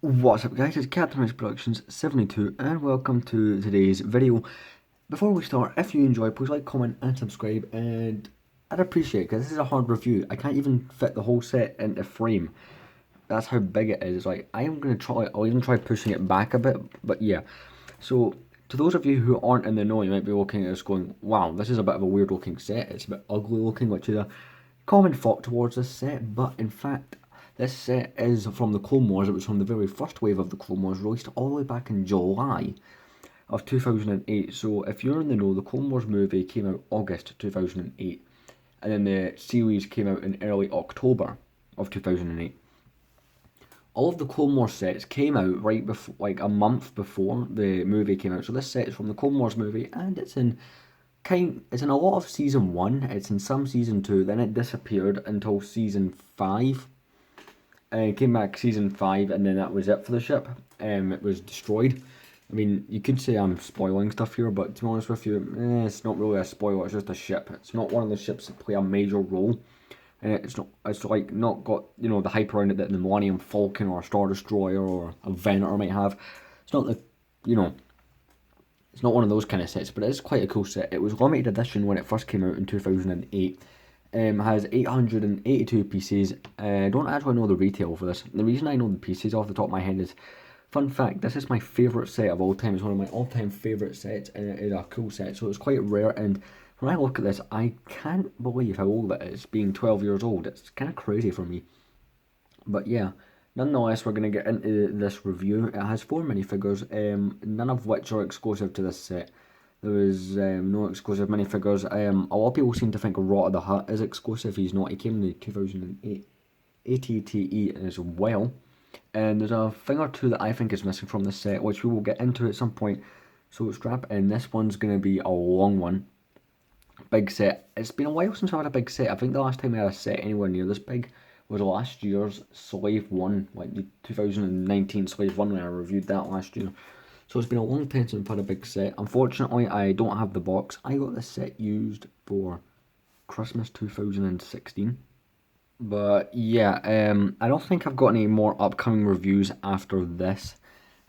What's up guys, it's Captain Rice Productions 72 and welcome to today's video. Before we start, if you enjoy, please like, comment and subscribe, and I'd appreciate it because this is a hard review. I can't even fit the whole set into frame. That's how big it is. Like, I am going to try, I'll even try pushing it back a bit, but yeah. So, to those of you who aren't in the know, you might be looking at this going, wow, this is a bit of a weird looking set, it's a bit ugly looking, which is a common thought towards this set, but in fact, this set is from the Clone Wars. It was from the very first wave of the Clone Wars, released all the way back in July of 2008. So if you're in the know, the Clone Wars movie came out August 2008, and then the series came out in early October of 2008. All of the Clone Wars sets came out right before, like a month before the movie came out. So this set is from the Clone Wars movie, and it's in a lot of season 1. It's in some season 2. Then it disappeared until season 5. It came back season 5, and then that was it for the ship. It was destroyed. I mean, you could say I'm spoiling stuff here, but to be honest with you, it's not really a spoiler. It's just a ship. It's not one of the ships that play a major role. And it's not. It's like not got the hype around it that the Millennium Falcon or a Star Destroyer or a Venator might have. It's not the it's not one of those kind of sets, but it is quite a cool set. It was limited edition when it first came out in 2008. Has 882 pieces. I don't actually know the retail for this. The reason I know the pieces off the top of my head is, fun fact, this is my favourite set of all time. It's one of my all-time favourite sets, and it is a cool set, so it's quite rare. And when I look at this, I can't believe how old it is, being 12 years old. It's kind of crazy for me. But yeah, nonetheless, we're going to get into this review. It has 4 minifigures, none of which are exclusive to this set. There is no exclusive minifigures. A lot of people seem to think Rot of the Hutt is exclusive. He's not. He came in the 2008 ATTE as well. And there's a thing or two that I think is missing from this set, which we will get into at some point. So strap in. This one's going to be a long one. Big set. It's been a while since I had a big set. I think the last time I had a set anywhere near this big was last year's Slave 1, like the 2019 Slave 1 when I reviewed that last year. So it's been a long time since I've had a big set. Unfortunately, I don't have the box. I got this set used for Christmas 2016. But yeah, I don't think I've got any more upcoming reviews after this.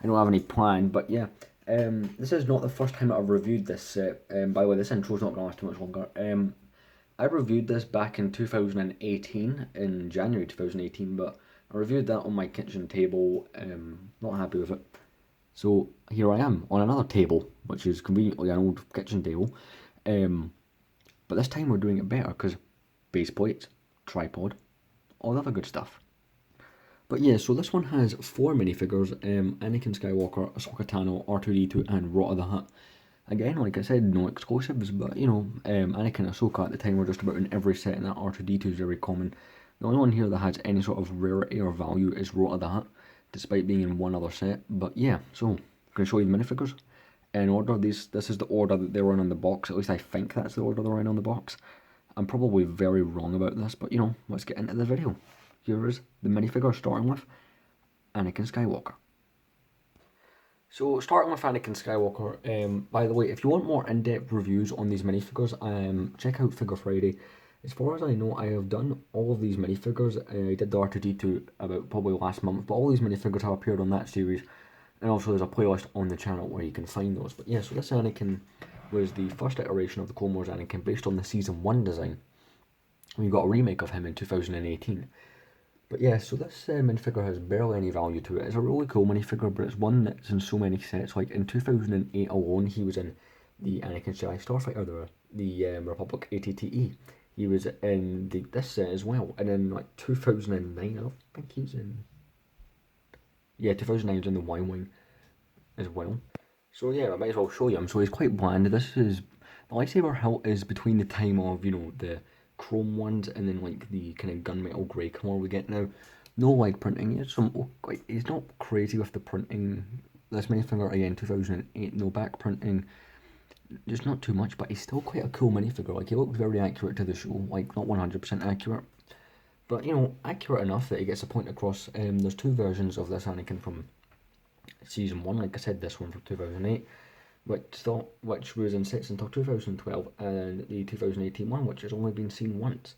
I don't have any planned, but yeah. This is not the first time I've reviewed this set. By the way, this intro's not going to last too much longer. I reviewed this back in 2018, in January 2018, but I reviewed that on my kitchen table. Not happy with it. So here I am on another table, which is conveniently an old kitchen table. But this time we're doing it better because base plates, tripod, all the other good stuff. But yeah, so this one has 4 minifigures, Anakin Skywalker, Ahsoka Tano, R2-D2 and Rot of the Hutt. Again, like I said, no exclusives, but Anakin and Ahsoka at the time were just about in every set, and that R2-D2 is very common. The only one here that has any sort of rarity or value is Rot of the Hutt, despite being in one other set. But yeah, so I'm going to show you the minifigures in order. This is the order that they were in on the box. At least I think that's the order they're in on the box. I'm probably very wrong about this, but let's get into the video. Here is the minifigure, starting with Anakin Skywalker. So starting with Anakin Skywalker, by the way, if you want more in-depth reviews on these minifigures, check out Figure Friday. As far as I know, I have done all of these minifigures. I did the R2-D2 about probably last month, but all these minifigures have appeared on that series. And also there's a playlist on the channel where you can find those. But yeah, so this Anakin was the first iteration of the Clone Wars Anakin based on the Season 1 design. We got a remake of him in 2018. But yeah, so this minifigure has barely any value to it. It's a really cool minifigure, but it's one that's in so many sets. Like in 2008 alone, he was in the Anakin Jedi Starfighter, the Republic ATTE. He was in this set as well. And in like 2009, I don't think he's in... Yeah, 2009 was in the Y-Wing as well. So yeah, I might as well show you him. So he's quite bland. This is... The lightsaber hilt is between the time of, the chrome ones and then like the kind of gunmetal grey colour we get now. No leg printing. He's not crazy with the printing. This minifigure again, 2008, no back printing. Just not too much, but he's still quite a cool minifigure. Like, he looked very accurate to the show, like not 100% accurate, but accurate enough that he gets a point across. There's 2 versions of this Anakin from season 1. Like I said, this one from 2008. Which was in sets until 2012, and the 2018 one, which has only been seen once.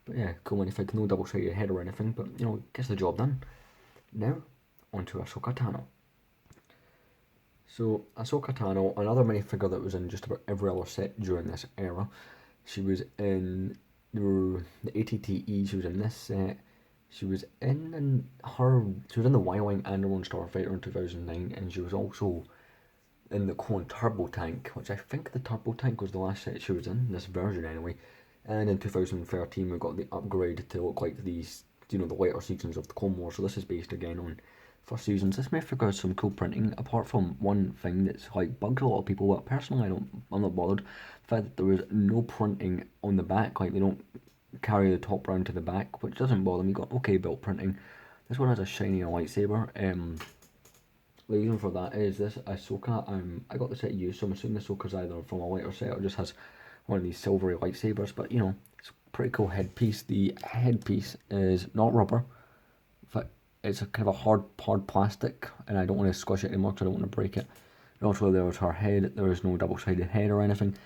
But yeah, cool minifig, no double-sided head or anything, but gets the job done. Now, onto Ahsoka Tano. So Ahsoka Tano, another minifigure that was in just about every other set during this era. She was in the ATTE, she was in this set. She was in the Y-Wing and the Lone Starfighter in 2009, and she was also in the Clone Turbo Tank, which I think the Turbo Tank was the last set she was in, this version anyway. And in 2013 we got the upgrade to look like these, the later seasons of the Clone Wars, so this is based again on first seasons. This minifigure has some cool printing, apart from one thing that's like bugs a lot of people, but personally I'm not bothered. The fact that there is no printing on the back, like they don't carry the top round to the back, which doesn't bother me. Got okay built printing. This one has a shiny lightsaber. The reason for that is this Ahsoka, I got the set used, so I'm assuming Ahsoka's either from a later set or just has one of these silvery lightsabers, but it's a pretty cool headpiece. The headpiece is not rubber, but it's a kind of a hard plastic, and I don't want to squish it anymore because I don't want to break it. And also there's her head, there is no double-sided head or anything.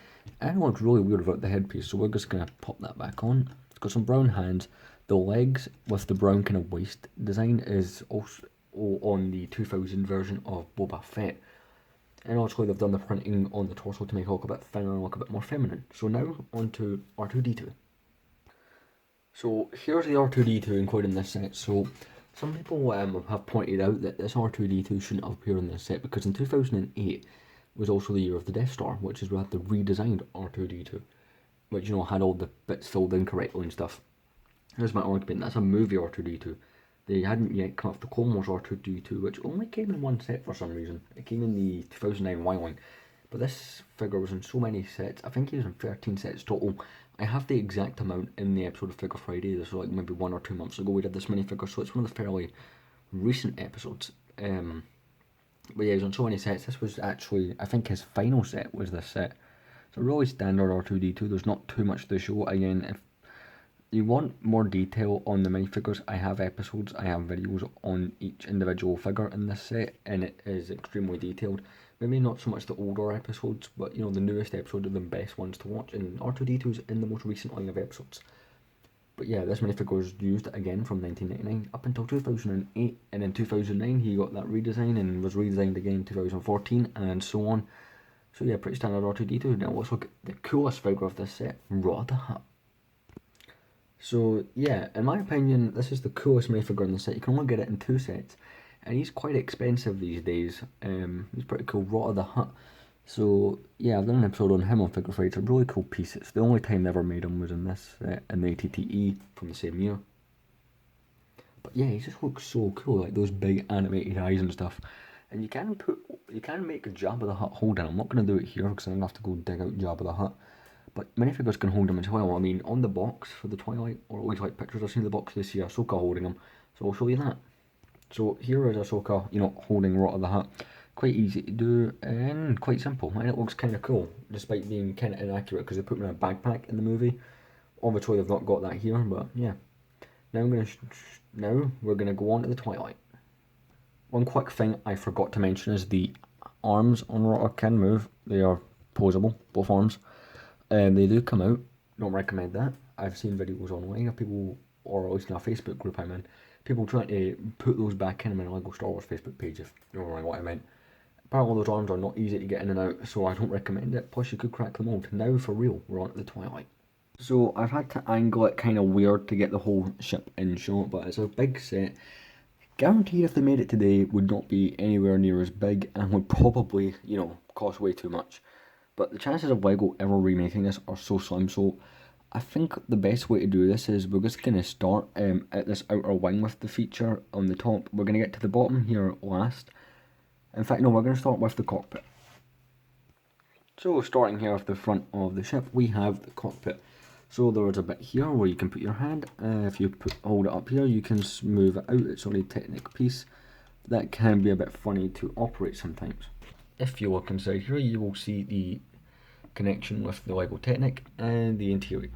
And what's really weird about the headpiece, so we're just going to pop that back on. It's got some brown hands. The legs with the brown kind of waist design is also on the 2000 version of Boba Fett. And also they've done the printing on the torso to make it look a bit thinner and look a bit more feminine. So now onto R2-D2. So here's the R2-D2 included in this set. So some people have pointed out that this R2-D2 shouldn't have appeared in this set because in 2008 was also the year of the Death Star, which is where the redesigned R2-D2, which had all the bits filled in correctly and stuff. Here's my argument: that's a movie R2-D2. They hadn't yet come up with the Clone Wars R2-D2, which only came in one set for some reason. It came in the 2009 Y-Wing, but this figure was in so many sets. I think he was in 13 sets total. I have the exact amount in the episode of Figure Friday. This was like maybe 1 or 2 months ago we did this minifigure, so it's one of the fairly recent episodes. But yeah, he was on so many sets. This was actually, I think his final set was this set. So really standard R2-D2, there's not too much to show. Again, if you want more detail on the minifigures, I have episodes, I have videos on each individual figure in this set, and it is extremely detailed. Maybe not so much the older episodes, but the newest episodes are the best ones to watch, and R2-D2's in the most recent line of episodes. But yeah, this minifigure was used again from 1999 up until 2008, and in 2009 he got that redesign and was redesigned again in 2014, and so on. So yeah, pretty standard R2-D2. Now let's look at the coolest figure of this set, Raw the Hutt. So yeah, in my opinion, this is the coolest minifigure in the set. You can only get it in 2 sets, and he's quite expensive these days. He's pretty cool, Raw the Hutt. So yeah, I've done an episode on him on Figure Friday. It's a really cool piece. It's the only time they ever made him was in this, in the ATTE from the same year. But yeah, he just looks so cool, like those big animated eyes and stuff. And you can make Jabba the Hutt hold him. I'm not going to do it here because I'm going to have to go dig out Jabba the Hutt. But minifigures can hold him as well. I mean, on the box for the Twilight, or at least like pictures I've seen the box this year, Ahsoka holding him. So I'll show you that. So here is Ahsoka, holding Raw the Hutt. Quite easy to do and quite simple, and it looks kind of cool, despite being kind of inaccurate because they put him in a backpack in the movie. Obviously they've not got that here, but yeah. Now we're gonna go on to the Twilight. One quick thing I forgot to mention is the arms on Raw can move. They are posable, both arms. They do come out. Don't recommend that. I've seen videos online of people, or at least in a Facebook group I'm in, people trying to put those back in. I'm in a Lego Star Wars Facebook page, if you know what I meant. Apparently those arms are not easy to get in and out, so I don't recommend it. Plus you could crack the mold. Now for real, we're on to the Twilight. So I've had to angle it kind of weird to get the whole ship in shot, but it's a big set. Guaranteed if they made it today would not be anywhere near as big and would probably, cost way too much. But the chances of Lego ever remaking this are so slim, so I think the best way to do this is we're just going to start at this outer wing with the feature on the top. We're going to get to the bottom here last. In fact, no, we're going to start with the cockpit. So starting here with the front of the ship, we have the cockpit. So there is a bit here where you can put your hand. If you hold it up here, you can move it out. It's only a Technic piece. That can be a bit funny to operate sometimes. If you look inside here, you will see the connection with the Lego Technic and the interior.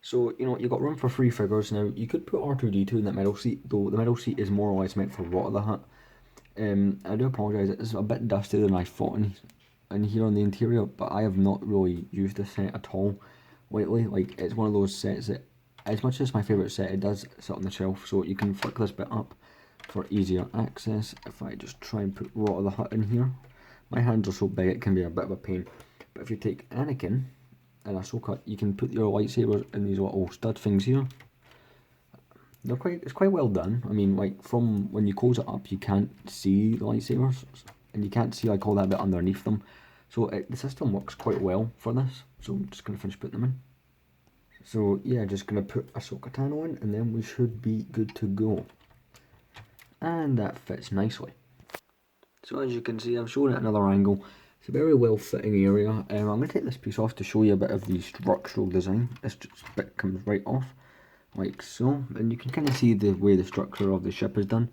So, you've got room for 3 figures. Now, you could put R2-D2 in that middle seat, though the middle seat is more or less meant for Raw the Hutt. I do apologise, it's a bit dustier than I thought in here on the interior, but I have not really used this set at all lately. Like, it's one of those sets that, as much as my favourite set, it does sit on the shelf, so you can flick this bit up, for easier access. If I just try and put Rot of the Hutt in here, my hands are so big it can be a bit of a pain. But if you take Anakin and Ahsoka, you can put your lightsabers in these little stud things here. It's quite well done. I mean, like, from when you close it up, you can't see the lightsabers, and you can't see like all that bit underneath them. So the system works quite well for this. So I'm just gonna finish putting them in. So yeah, just gonna put Ahsoka Tano in, and then we should be good to go. And that fits nicely. So as you can see, I've shown it another angle. It's a very well fitting area. I'm going to take this piece off to show you a bit of the structural design. This bit comes right off, like so. And you can kind of see the way the structure of the ship is done.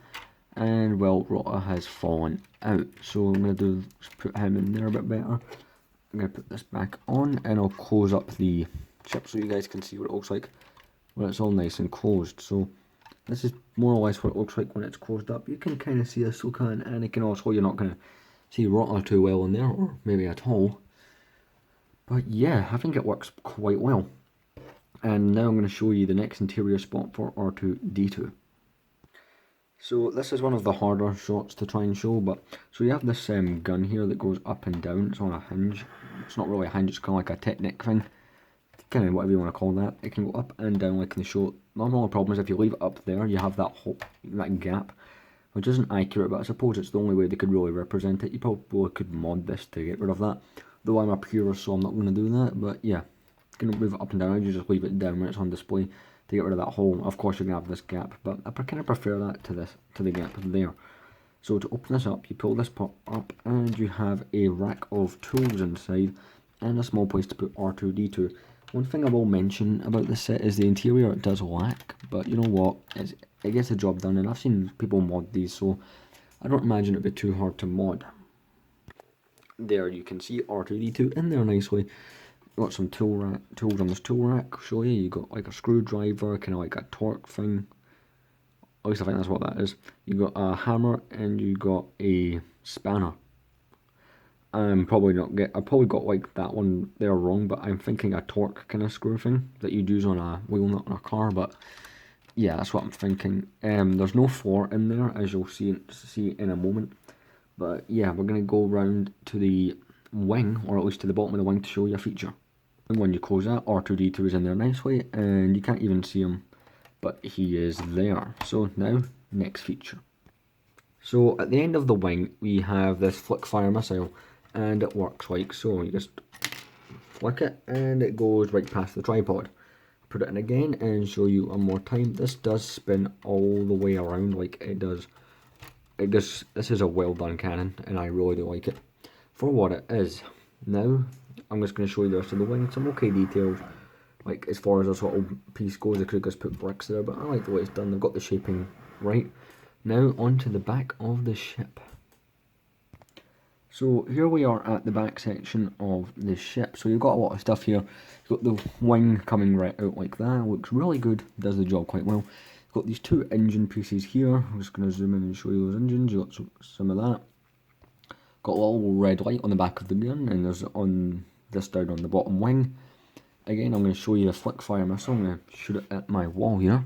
And well, Rota has fallen out. So I'm going to put him in there a bit better. I'm going to put this back on, and I'll close up the ship so you guys can see what it looks like when it's all nice and closed. So this is more or less what it looks like when it's closed up. You can kind of see Ahsoka and Anakin. Also, you're not going to see Rota too well in there, or maybe at all. But yeah, I think it works quite well. And now I'm going to show you the next interior spot for R2-D2. So this is one of the harder shots to try and show, but so you have this gun here that goes up and down. It's on a hinge. It's not really a hinge, it's kind of like a Technic thing. Kind of whatever you want to call that. It can go up and down like in the show. The only problem is if you leave it up there, you have that hole, that gap, which isn't accurate, but I suppose it's the only way they could really represent it. You probably could mod this to get rid of that. Though I'm a purist, so I'm not going to do that. But yeah, you can move it up and down. You just leave it down when it's on display to get rid of that hole. Of course, you're going to have this gap, but I kind of prefer that to the gap there. So to open this up, you pull this part up, and you have a rack of tools inside, and a small place to put R2-D2. One thing I will mention about this set is the interior. It does lack, but you know what, it gets the job done, and I've seen people mod these, so I don't imagine it'd be too hard to mod. There you can see R2-D2 in there nicely. Got some tools on this tool rack. I'll show you. You got like a screwdriver, kind of like a torque thing. At least I think that's what that is. You got a hammer, and you got a spanner. I probably got like that one there wrong, but I'm thinking a torque kind of screw thing that you'd use on a wheel nut on a car. But yeah, that's what I'm thinking. There's no floor in there, as you'll see in a moment. But yeah, we're gonna go round to the wing, or at least to the bottom of the wing, to show you a feature. And when you close that, R2-D2 is in there nicely, and you can't even see him, but he is there. So now, next feature. So at the end of the wing, we have this flick fire missile. And it works like so. You just flick it and it goes right past the tripod. Put it in again and show you one more time. This does spin all the way around like it does. This is a well done cannon, and I really do like it for what it is. Now I'm just going to show you the rest of the wing. Some okay details, like as far as this little piece goes. I could just put bricks there, but I like the way it's done. They've got the shaping right. Now onto the back of the ship. So here we are at the back section of the ship. So you've got a lot of stuff here. You've got the wing coming right out like that. Looks really good. Does the job quite well. You've got these two engine pieces here. I'm just going to zoom in and show you those engines. You've got some of that. Got a little red light on the back of the gun, and there's on this down on the bottom wing. Again, I'm going to show you a flick fire missile. I'm going to shoot it at my wall here.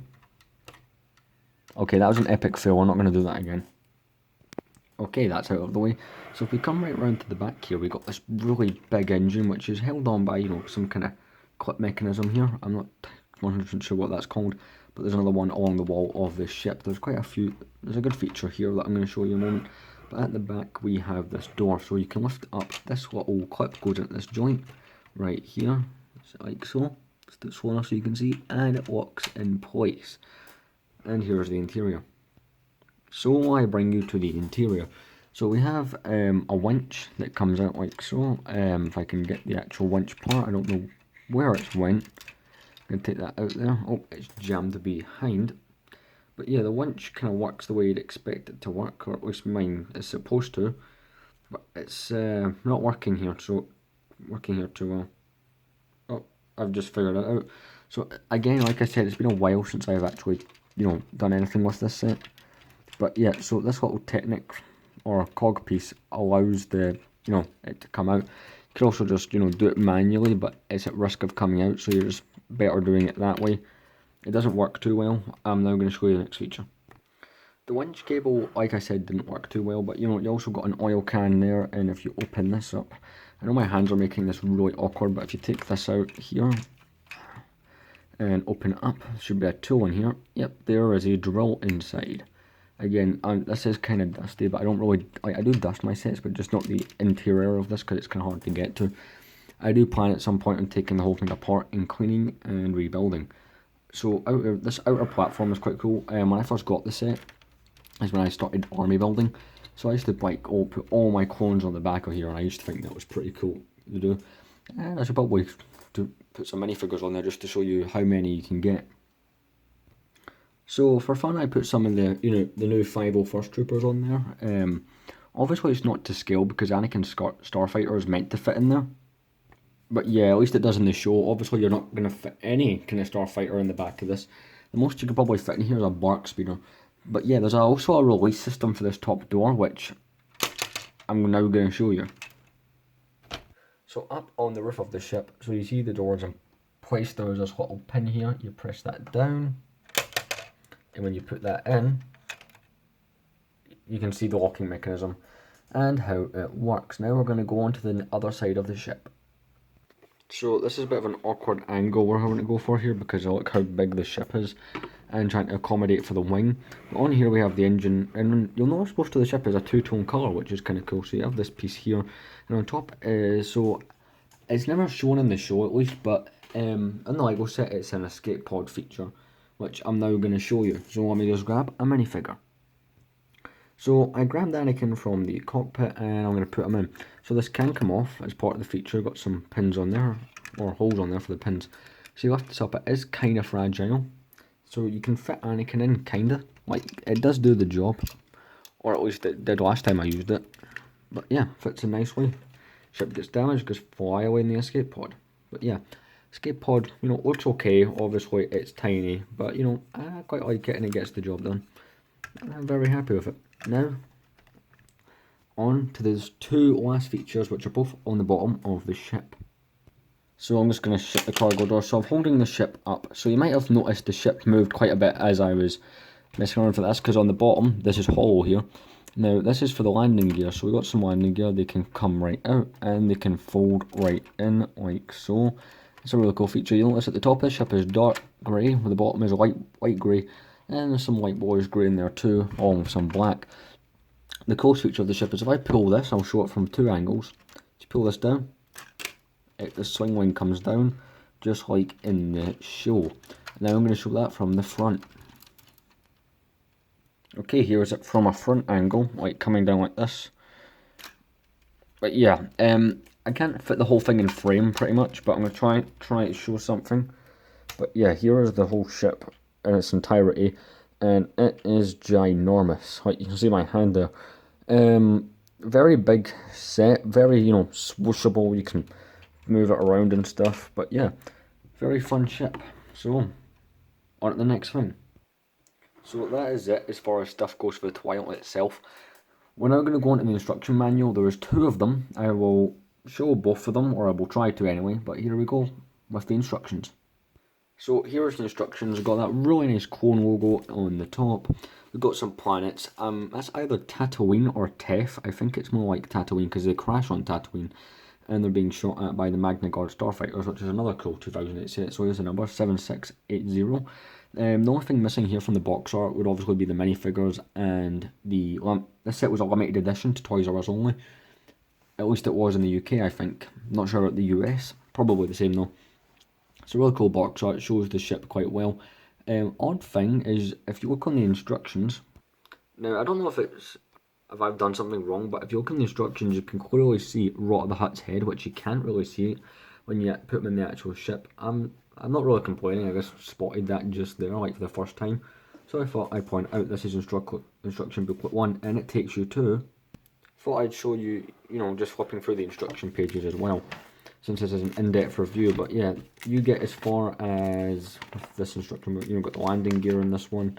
Okay, that was an epic fail. I'm not going to do that again. Okay, that's out of the way. So if we come right round to the back here, we've got this really big engine, which is held on by, you know, some kind of clip mechanism here. I'm not 100% sure what that's called, but there's another one along the wall of this ship. There's quite a few. There's a good feature here that I'm going to show you in a moment. But at the back, we have this door, so you can lift up. This little clip goes into this joint right here, like so. It's slow enough so you can see, and it locks in place. And here's the interior. So I bring you to the interior. So we have a winch that comes out like so. If I can get the actual winch part, I don't know where it's went. I'm going to take that out there. Oh, it's jammed behind. But yeah, the winch kind of works the way you'd expect it to work, or at least mine is supposed to. But it's not working here, too well. Oh, I've just figured it out. So again, like I said, it's been a while since I've actually, you know, done anything with this set. But yeah, so this little Technic or cog piece allows the, you know, it to come out. You could also just, you know, do it manually, but it's at risk of coming out, so you're just better doing it that way. It doesn't work too well. I'm now going to show you the next feature. The winch cable, like I said, didn't work too well, but you know, you also got an oil can there, and if you open this up, I know my hands are making this really awkward, but if you take this out here and open it up, there should be a tool in here. Yep, there is a drill inside. Again, this is kind of dusty, but I don't really, I do dust my sets, but just not the interior of this because it's kind of hard to get to. I do plan at some point on taking the whole thing apart and cleaning and rebuilding. So this outer platform is quite cool. When I first got the set is when I started army building. So I used to like put all my clones on the back of here, and I used to think that was pretty cool to do. And I should probably put some minifigures on there just to show you how many you can get. So for fun, I put some of the the new 501st Troopers on there. Obviously it's not to scale because Anakin's Starfighter is meant to fit in there. But yeah, at least it does in the show. Obviously you're not going to fit any kind of Starfighter in the back of this. The most you could probably fit in here is a Bark Speeder. But yeah, there's also a release system for this top door, which I'm now going to show you. So up on the roof of the ship, so you see the doors in place, there's this little pin here. You press that down. And when you put that in, you can see the locking mechanism and how it works. Now we're going to go on to the other side of the ship. So this is a bit of an awkward angle we're having to go for here because look how big the ship is and trying to accommodate for the wing. But on here we have the engine, and you'll notice most of the ship is a two-tone colour, which is kind of cool. So you have this piece here, and on top is, so it's never shown in the show at least, but in the LEGO set it's an escape pod feature, which I'm now going to show you. So let me just grab a minifigure. So I grabbed Anakin from the cockpit and I'm going to put him in. So this can come off as part of the feature. Got some pins on there, or holes on there for the pins. So you lift this up, it is kind of fragile. So you can fit Anakin in, kind of. Like, it does do the job. Or at least it did last time I used it. But yeah, fits in nicely. Ship gets damaged, goes fly away in the escape pod. But yeah. Escape pod, looks okay. Obviously, it's tiny, but I quite like it and it gets the job done. And I'm very happy with it. Now, on to those two last features, which are both on the bottom of the ship. So I'm just going to shut the cargo door. So I'm holding the ship up. So you might have noticed the ship moved quite a bit as I was messing around for this, because on the bottom, this is hollow here. Now, this is for the landing gear. So we've got some landing gear. They can come right out and they can fold right in like so. It's a really cool feature. You'll notice at the top of the ship is dark grey, where the bottom is light grey, and there's some light bluish grey in there too, along with some black. The coolest feature of the ship is if I pull this, I'll show it from two angles. If you pull this down, the swing wing comes down, just like in the show. Now I'm going to show that from the front. Okay, here is it from a front angle, like coming down like this. But yeah, I can't fit the whole thing in frame pretty much, but I'm going to try to show something. But yeah, here is the whole ship in its entirety, and it is ginormous. Like you can see my hand there. Very big set, very swooshable. You can move it around and stuff. But yeah, very fun ship. So on to the next thing. So that is it as far as stuff goes for the Twilight itself. We're now going to go into the instruction manual. There is two of them. I will show both of them, or I will try to anyway, but here we go with the instructions. So here's the instructions. We've got that really nice clone logo on the top. We've got some planets. That's either Tatooine or Tef. I think it's more like Tatooine because they crash on Tatooine and they're being shot at by the Magna Guard Starfighters, which is another cool 2008 set. So here's the number, 7680. The only thing missing here from the box art would obviously be the minifigures, and this set was a limited edition to Toys R Us only. At least it was in the UK, I think. Not sure about the US. Probably the same though. It's a really cool box art. It shows the ship quite well. Odd thing is, if you look on the instructions, now I don't know if I've done something wrong, but if you look on the instructions, you can clearly see Rot of the Hutt's head, which you can't really see when you put them in the actual ship. I'm not really complaining. I just spotted that just there, like for the first time. So I thought I'd point out this is instruction booklet 1, and it takes you to. Thought I'd show you, just flipping through the instruction pages as well, since this is an in-depth review. But yeah, you get as far as with this instruction book. Got the landing gear in this one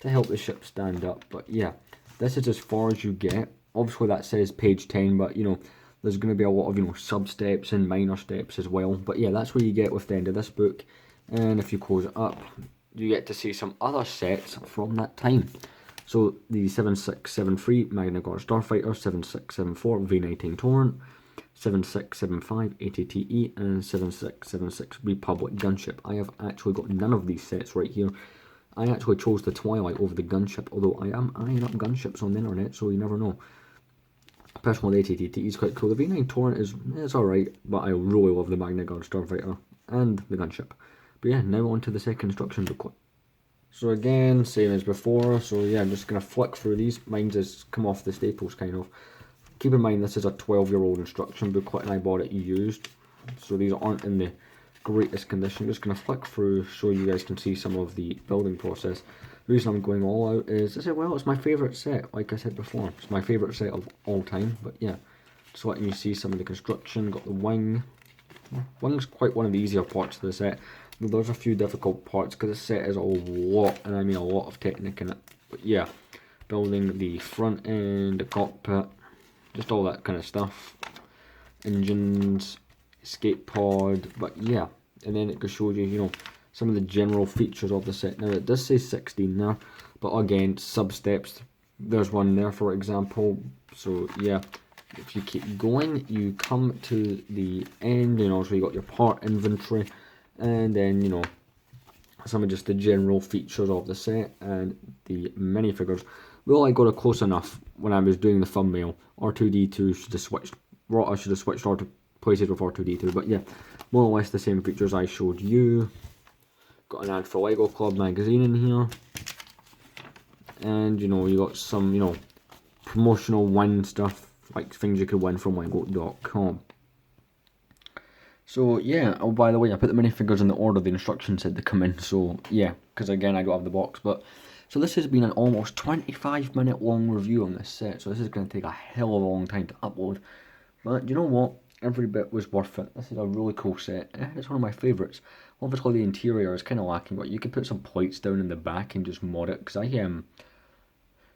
to help the ship stand up. But yeah, this is as far as you get. Obviously that says page 10, but there's going to be a lot of sub steps and minor steps as well. But yeah, that's where you get with the end of this book. And if you close it up, you get to see some other sets from that time. So the 7673 Magna Guard Starfighter, 7674 V19 Torrent, 7675 ATTE, and 7676 Republic Gunship. I have actually got none of these sets right here. I actually chose the Twilight over the Gunship, although I am eyeing up gunships on the internet, so you never know. Personally, the ATTE is quite cool. The V9 Torrent it's alright, but I really love the Magna Guard Starfighter and the Gunship. But yeah, now on to the second instruction booklet. So again, same as before, so yeah, I'm just going to flick through these. Mine's has come off the staples, kind of. Keep in mind, this is a 12-year-old instruction booklet, and I bought it used, so these aren't in the greatest condition. I'm just going to flick through so you guys can see some of the building process. The reason I'm going all out is, well, it's my favourite set, like I said before. It's my favourite set of all time, but yeah. Just letting you see some of the construction. Got the wing. Wing's quite one of the easier parts of the set. There's a few difficult parts because this set is a lot, and I mean a lot of technique in it. But yeah, building the front end, the cockpit, just all that kind of stuff. Engines, escape pod, but yeah. And then it can show you, you know, some of the general features of the set. Now it does say 16 there, but again, sub-steps. There's one there, for example. So yeah, if you keep going, you come to the end, and also you got your part inventory. And then, you know, some of just the general features of the set and the minifigures. Well, I got it close enough when I was doing the thumbnail. R2-D2 should have switched. I should have switched places with R2-D2. But yeah, more or less the same features I showed you. Got an ad for Lego Club magazine in here. And, you know, you got some, you know, promotional win stuff. Like things you could win from Lego.com. So yeah, oh by the way, I put the minifigures in the order the instructions said to come in, so yeah, because again I don't have the box, but so this has been an almost 25-minute long review on this set, so this is going to take a hell of a long time to upload, but you know what, every bit was worth it. This is a really cool set, it's one of my favourites. Obviously the interior is kind of lacking, but you could put some plates down in the back and just mod it, because I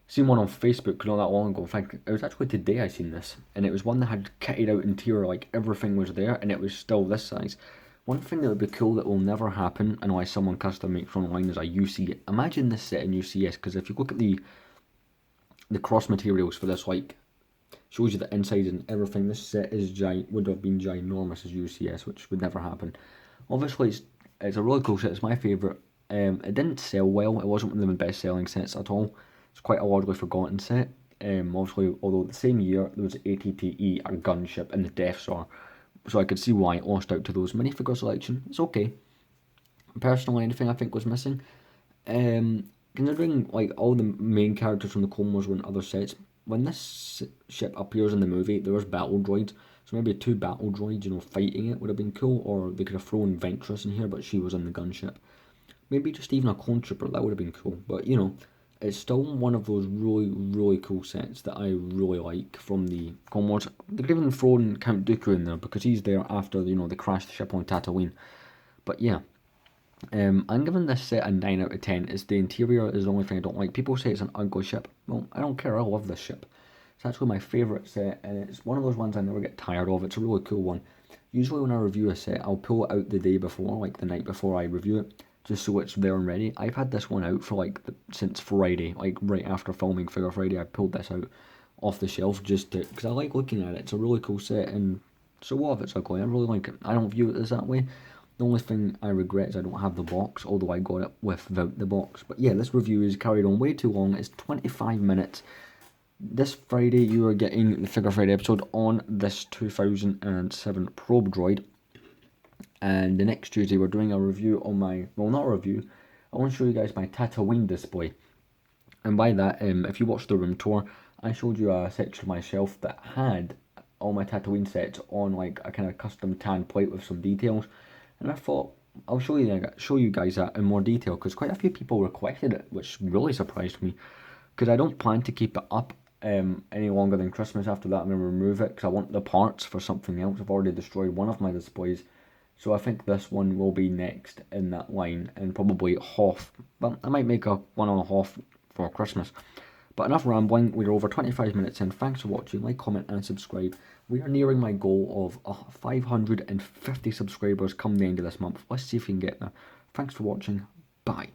seen one on Facebook not that long ago. In fact, it was actually today I seen this, and it was one that had kitted out interior, like everything was there, and it was still this size. One thing that would be cool that will never happen unless someone custom makes online is a UC. Imagine this set in UCS, because if you look at the cross materials for this, like, shows you the inside and everything, this set is would have been ginormous as UCS, which would never happen. Obviously, it's a really cool set. It's my favourite. It didn't sell well. It wasn't one of the best selling sets at all. It's quite a largely forgotten set. Obviously, although the same year there was ATTE, a gunship, and the Death Star, so I could see why it lost out to those minifigure selection. It's okay. Personally, anything I think was missing, considering like all the main characters from the Clone Wars were in other sets, when this ship appears in the movie, there was battle droids. So maybe 2 battle droids, you know, fighting it would have been cool, or they could have thrown Ventress in here, but she was in the gunship. Maybe just even a clone trooper, that would have been cool. But you know, it's still one of those really, really cool sets that I really like from the Clone Wars. They could even throw in Count Dooku in there because he's there after, you know, they crashed the ship on Tatooine. But yeah, I'm giving this set a 9 out of 10. It's the interior is the only thing I don't like. People say it's an ugly ship. Well, I don't care. I love this ship. It's actually my favourite set, and it's one of those ones I never get tired of. It's a really cool one. Usually when I review a set, I'll pull it out the day before, like the night before I review it, just so it's there and ready. I've had this one out for like since Friday, like right after filming Figure Friday. I pulled this out off the shelf just to, because I like looking at it. It's a really cool set, and so what if it's ugly? I really like it. I don't view it as that way. The only thing I regret is I don't have the box, although I got it without the box. But yeah, this review is carried on way too long. It's 25 minutes. This Friday you are getting the Figure Friday episode on this 2007 probe droid. And the next Tuesday we're doing a review on my, well, not a review, I want to show you guys my Tatooine display. And by that, if you watched the room tour, I showed you a section of my shelf that had all my Tatooine sets on like a kind of custom tan plate with some details. And I thought, I'll show you guys that in more detail, because quite a few people requested it, which really surprised me. Because I don't plan to keep it up any longer than Christmas. After that I'm going to remove it, because I want the parts for something else. I've already destroyed one of my displays. So I think this one will be next in that line, and probably Hoth. But I might make one on a Hoth for Christmas. But enough rambling, we're over 25 minutes in. Thanks for watching, like, comment and subscribe. We are nearing my goal of 550 subscribers come the end of this month. Let's see if we can get there. Thanks for watching, bye.